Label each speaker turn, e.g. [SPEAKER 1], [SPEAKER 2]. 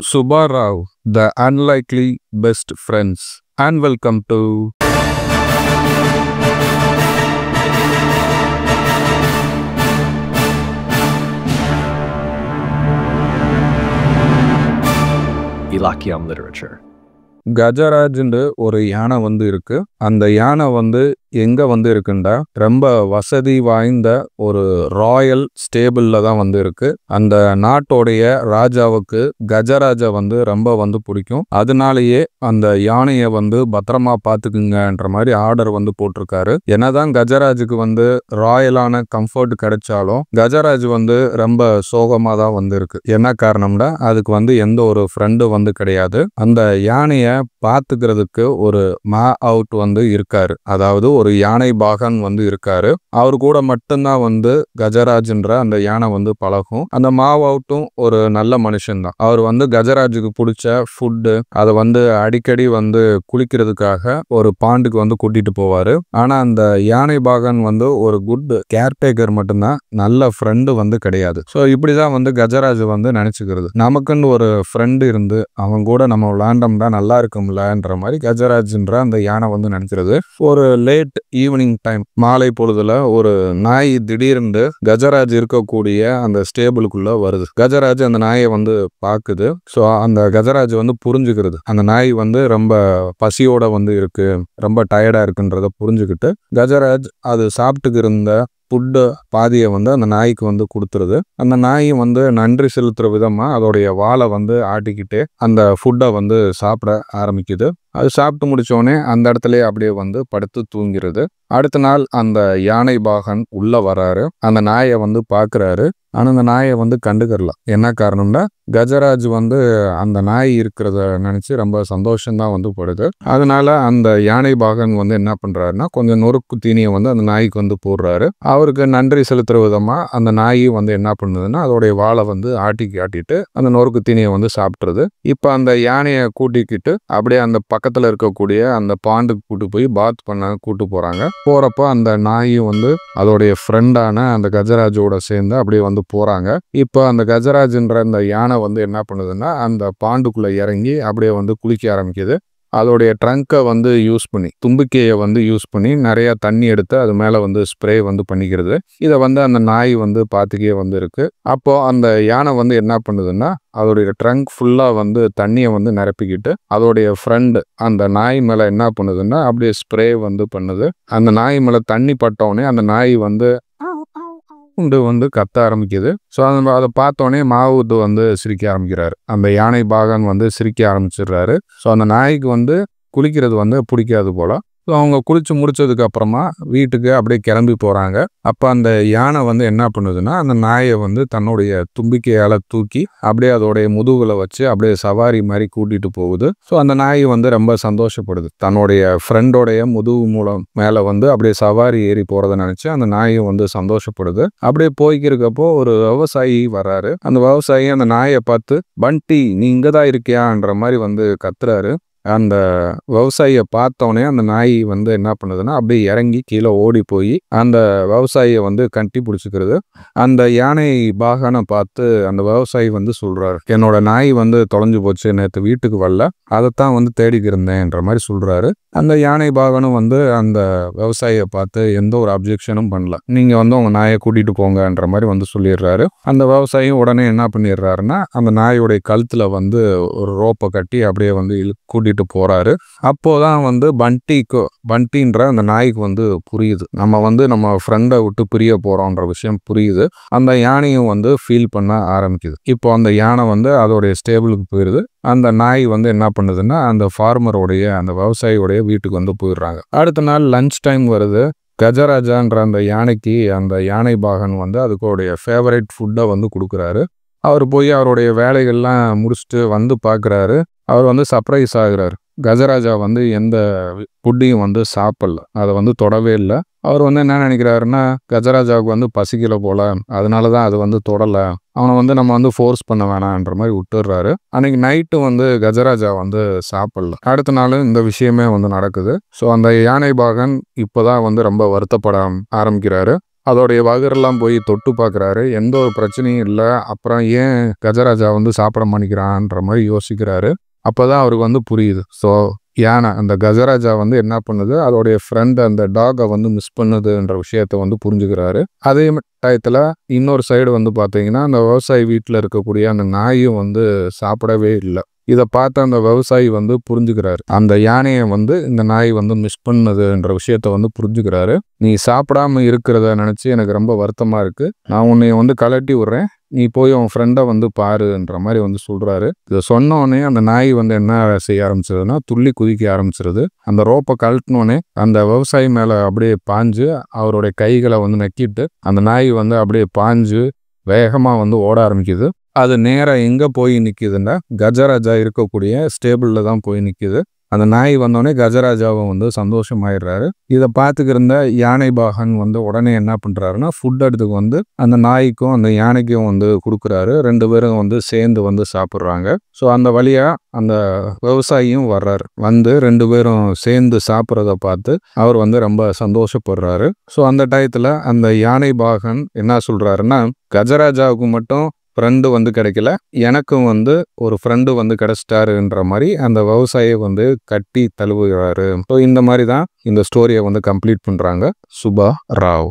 [SPEAKER 1] Subba Rao, the unlikely best friends, and welcome to
[SPEAKER 2] Ilakiam literature.
[SPEAKER 1] கஜராஜ்னு ஒரு யானை இருக்கு. அந்த யானை எங்க இருக்குண்டா ரொம்ப வசதி வாய்ந்த ஒரு ராயல் ஸ்டேபிள்ல தான் இருக்கு. அந்த நாட்டோடைய ராஜாவுக்கு கஜராஜ ரொம்ப பிடிக்கும். அதனாலேயே அந்த யானையை பத்திரமா பாத்துக்குங்கன்ற மாதிரி ஆர்டர் போட்டிருக்காரு. என்னதான் கஜராஜுக்கு ராயலான கம்ஃபர்ட் கிடைச்சாலும் கஜராஜ் ரொம்ப சோகமா தான் இருக்கு. என்ன காரணம்னா அதுக்கு எந்த ஒரு ஃப்ரெண்டு கிடையாது. அந்த யானைய பாத்துக்கிறதுக்கு ஒரு மா அவுட் இருக்காரு. அதாவது ஒரு யானை பாகன் இருக்காரு. அவரு கூட மட்டும்தான் கஜராஜ்ன்ற அந்த யானை பழகும். அந்த மா அவுட்டும் ஒரு நல்ல மனுஷன் தான். அவர் கஜராஜுக்கு பிடிச்ச ஃபுட்டு அதை அடிக்கடி குளிக்கிறதுக்காக ஒரு பாண்டுக்கு கூட்டிட்டு போவாரு. ஆனா அந்த யானை பாகன் ஒரு குட் கேர்டேக்கர் மட்டும்தான், நல்ல ஃப்ரெண்டு கிடையாது. ஸோ இப்படிதான் கஜராஜ் நினைச்சுக்கிறது. நமக்குன்னு ஒரு ஃப்ரெண்டு இருந்து அவங்க கூட நம்ம விளையாண்டோம்னா நல்லா இருக்கும்லன்ற மாதிரி கஜராஜ்ன்ற அந்த யானை நினைக்கிறது. ஒரு லேட் ஈவினிங் டைம், மாலை பொழுதுல ஒரு நாய் திடீர்னு கஜராஜ் இருக்கக்கூடிய அந்த ஸ்டேபிளுக்குள்ள வருது. கஜராஜ் அந்த நாயை பாக்குது. ஸோ அந்த கஜராஜ் புரிஞ்சுக்கிறது அந்த நாய் ரொம்ப பசியோட இருக்கு, ரொம்ப டயர்டா இருக்குன்றத புரிஞ்சுக்கிட்டு கஜராஜ் அது சாப்பிட்டுக்கு இருந்த ஃபுட்டு பாதியை அந்த நாய்க்கு கொடுத்துருது. அந்த நாய் நன்றி செலுத்துற விதமா அதோடைய வாழை ஆட்டிக்கிட்டே அந்த ஃபுட்டை சாப்பிட ஆரம்பிக்குது. அது சாப்பிட்டு முடிச்சோடனே அந்த இடத்துல அப்படியே படுத்து தூங்கிறது. அடுத்த நாள் அந்த யானை பாகன் உள்ள வராரு. அந்த நாயை பாக்குறாரு. ஆனா அந்த நாயை கண்டுக்கறல. என்ன காரணம்னா கஜராஜ் அந்த நாய் இருக்கிறத நினைச்சு ரொம்ப சந்தோஷம்தான் படுது. அதனால அந்த யானை பாகன் என்ன பண்றாருன்னா கொஞ்சம் நொறுக்கு தீனியை அந்த நாய்க்கு போடுறாரு. அவருக்கு நன்றி செலுத்துற விதமா அந்த நாய் என்ன பண்ணுதுன்னா அதோடைய வாழை ஆட்டிட்டு அந்த நொறுக்கு தீனியை சாப்பிட்டுருது. இப்ப அந்த யானையை கூட்டிக்கிட்டு அப்படியே அந்த பக்கத்துல இருக்கக்கூடிய அந்த பாண்டுக்கு கூட்டு போய் பாத் பண்ண கூட்டு போறாங்க. போறப்ப அந்த நாயும் அதோடைய ஃப்ரெண்டான அந்த கஜராஜோட சேர்ந்து அப்படியே போறாங்க. இப்போ அந்த கஜராஜ்ன்ற அந்த யானை என்ன பண்ணுதுன்னா அந்த பாண்டுக்குள்ள இறங்கி அப்படியே குளிக்க ஆரம்பிக்குது. அதோடைய ட்ரங்கை யூஸ் பண்ணி, தும்பிக்கையை யூஸ் பண்ணி நிறைய தண்ணி எடுத்து அது மேல ஸ்ப்ரே பண்ணிக்கிறது. இதை அந்த நாய் பார்த்துக்கே இருக்கு. அப்போ அந்த யானை என்ன பண்ணுதுன்னா அதோடைய ட்ரங்க் ஃபுல்லா தண்ணியை நிரப்பிக்கிட்டு அதோடைய ஃப்ரெண்டு அந்த நாய் மேல என்ன பண்ணுதுன்னா அப்படியே ஸ்ப்ரே பண்ணுது. அந்த நாய் மேல தண்ணி பட்டோடனே அந்த நாய் கத்த ஆரம்பிக்குது. ஸோ அதை பார்த்தோன்னே மாவுத்து சிரிக்க ஆரம்பிக்கிறாரு. அந்த யானை பாகன் சிரிக்க ஆரம்பிச்சிடுறாரு. ஸோ அந்த நாய்க்கு குளிக்கிறது பிடிக்காது போல. ஸோ அவங்க குளிச்சு முடிச்சதுக்கு அப்புறமா வீட்டுக்கு அப்படியே கிளம்பி போறாங்க. அப்போ அந்த யானை என்ன பண்ணுதுன்னா அந்த நாயை தன்னுடைய தும்பிக்கையால தூக்கி அப்படியே அதோடைய முதுகுல வச்சு அப்படியே சவாரி மாதிரி கூட்டிட்டு போகுது. ஸோ அந்த நாய் ரொம்ப சந்தோஷப்படுது. தன்னுடைய ஃப்ரெண்டோடைய முதுகு மூலம் மேல அப்படியே சவாரி ஏறி போறதை நினைச்சு அந்த நாயும் சந்தோஷப்படுது. அப்படியே போய்க்கிறப்போ ஒரு விவசாயி வர்றாரு. அந்த விவசாயி அந்த நாயை பார்த்து பண்டி நீ இங்கதான் இருக்கியான்ற மாதிரி கத்துறாரு. அந்த விவசாயியை பார்த்தோன்னே அந்த நாய் என்ன பண்ணுதுன்னா அப்படியே இறங்கி கீழே ஓடி போய் அந்த விவசாயியை கட்டி பிடிச்சிக்கிறது. அந்த யானை பாகனை பார்த்து அந்த விவசாயி சொல்றாரு, என்னோட நாய் தொலைஞ்சு போச்சு, நேற்று வீட்டுக்கு வரல, அதைத்தான் தேடிக்கு இருந்தேன்ற மாதிரி சொல்றாரு. அந்த யானை பாகனும் அந்த விவசாயியை பார்த்து எந்த ஒரு அப்ஜெக்ஷனும் பண்ணல. நீங்க உங்க நாயை கூட்டிட்டு போங்கன்ற மாதிரி சொல்லிடுறாரு. அந்த விவசாயியும் உடனே என்ன பண்ணிடுறாருன்னா அந்த நாயோடைய கழுத்துல ஒரு ரோப்பை கட்டி அப்படியே கூட்டிட்டு போறாரு. அப்போதான் பண்டின்ற அந்த நாய்க்கு புரியுது, நம்ம நம்ம ஃப்ரெண்டை விட்டு பிரிய போறோம்ன்ற விஷயம் புரியுது. அந்த யானையும் ஃபீல் பண்ண ஆரம்பிக்குது. இப்போ அந்த யானை அதோடைய ஸ்டேபிளுக்கு போயிடுது. அந்த நாய் என்ன பண்ணுதுன்னா அந்த ஃபார்மரோடைய அந்த விவசாயியோடைய வீட்டுக்கு போயிடுறாங்க. அடுத்த நாள் லஞ்ச் டைம் வருது. கஜராஜான்ற அந்த யானைக்கு அந்த யானை பாகன் அதுக்கோடைய ஃபேவரட் ஃபுட்டை கொடுக்குறாரு. அவர் போய் அவருடைய வேலைகள்லாம் முடிச்சுட்டு பார்க்குறாரு. அவர் சர்ப்ரைஸ் ஆகுறாரு. கஜராஜா எந்த ஃபுட்டையும் சாப்பிடல, அதை தொடவே இல்லை. அவர் என்ன நினைக்கிறாருன்னா கஜராஜாவுக்கு பசிக்கல போல, அதனாலதான் அது தொடலை, அவனை நம்ம ஃபோர்ஸ் பண்ண வேணான்ற மாதிரி விட்டுடுறாரு. அன்னைக்கு நைட்டு கஜராஜா சாப்பிடல. அடுத்த நாள் இந்த விஷயமே நடக்குது. ஸோ அந்த யானை பாகன் இப்போதான் ரொம்ப வருத்தப்பட ஆரம்பிக்கிறாரு. அதோடைய வகுரெல்லாம் போய் தொட்டு பார்க்குறாரு. எந்த ஒரு பிரச்சனையும் இல்லை. அப்புறம் ஏன் கஜராஜா வந்து சாப்பிட மாட்டேங்கிறான்ற மாதிரி யோசிக்கிறாரு. அப்போதான் அவருக்கு வந்து புரியுது. ஸோ யானை அந்த கஜராஜா வந்து என்ன பண்ணுது, அதோடைய ஃப்ரெண்ட் அந்த டாகை வந்து மிஸ் பண்ணுதுன்ற விஷயத்த வந்து புரிஞ்சுக்கிறாரு. அதே டயத்தில் இன்னொரு சைடு வந்து பார்த்தீங்கன்னா, அந்த விவசாயி வீட்டில் இருக்கக்கூடிய அந்த நாயும் வந்து சாப்பிடவே இல்லை. இதை பார்த்து அந்த விவசாயி வந்து புரிஞ்சுக்கிறாரு. அந்த யானையை வந்து இந்த நாய் வந்து மிஸ் பண்ணுதுன்ற விஷயத்த வந்து புரிஞ்சுக்கிறாரு. நீ சாப்பிடாம இருக்கிறத நினச்சி எனக்கு ரொம்ப வருத்தமாக இருக்குது. நான் உன்னை வந்து கலட்டி விட்றேன். நீ போய் உன் ஃப்ரெண்டை வந்து பாருன்ற மாதிரி வந்து சொல்கிறாரு. இதை சொன்னோடனே அந்த நாய் வந்து என்ன செய்ய ஆரம்பிச்சதுன்னா, துள்ளி குதிக்க ஆரம்பிச்சிருது. அந்த ரோப்பை கழட்டினோடனே அந்த விவசாயி மேலே அப்படியே பாஞ்சு அவருடைய கைகளை வந்து நக்கிட்டு அந்த நாய் வந்து அப்படியே பாஞ்சு வேகமாக வந்து ஓட ஆரம்பிக்குது. அது நேராக எங்கே போய் நிற்கிதுன்னா, கஜராஜா இருக்கக்கூடிய ஸ்டேபிளில் தான் போய் நிற்கிது. அந்த நாய் வந்தோடனே கஜராஜாவை வந்து சந்தோஷமாயிடுறாரு. இதை பார்த்துக்கிருந்த யானை பாகன் வந்து உடனே என்ன பண்ணுறாருன்னா, ஃபுட் எடுத்துக்கு வந்து அந்த நாய்க்கும் அந்த யானைக்கும் வந்து கொடுக்குறாரு. 2 பேரும் வந்து சேர்ந்து வந்து சாப்பிட்றாங்க. ஸோ அந்த வழியாக அந்த விவசாயியும் வர்றாரு. வந்து 2 பேரும் சேர்ந்து சாப்பிட்றத பார்த்து அவர் வந்து ரொம்ப சந்தோஷப்படுறாரு. ஸோ அந்த டயத்தில் அந்த யானை பாகன் என்ன சொல்கிறாருன்னா, கஜராஜாவுக்கு மட்டும் ஃப்ரெண்டு வந்து கிடைக்கல, எனக்கும் வந்து ஒரு ஃப்ரெண்டு வந்து கிடைச்சிட்டாருன்ற மாதிரி அந்த விவசாயியை வந்து கட்டி தழுவுகிறாரு. ஸோ இந்த மாதிரி தான் இந்த ஸ்டோரியை வந்து கம்ப்ளீட் பண்ணுறாங்க சுபா ராவ்.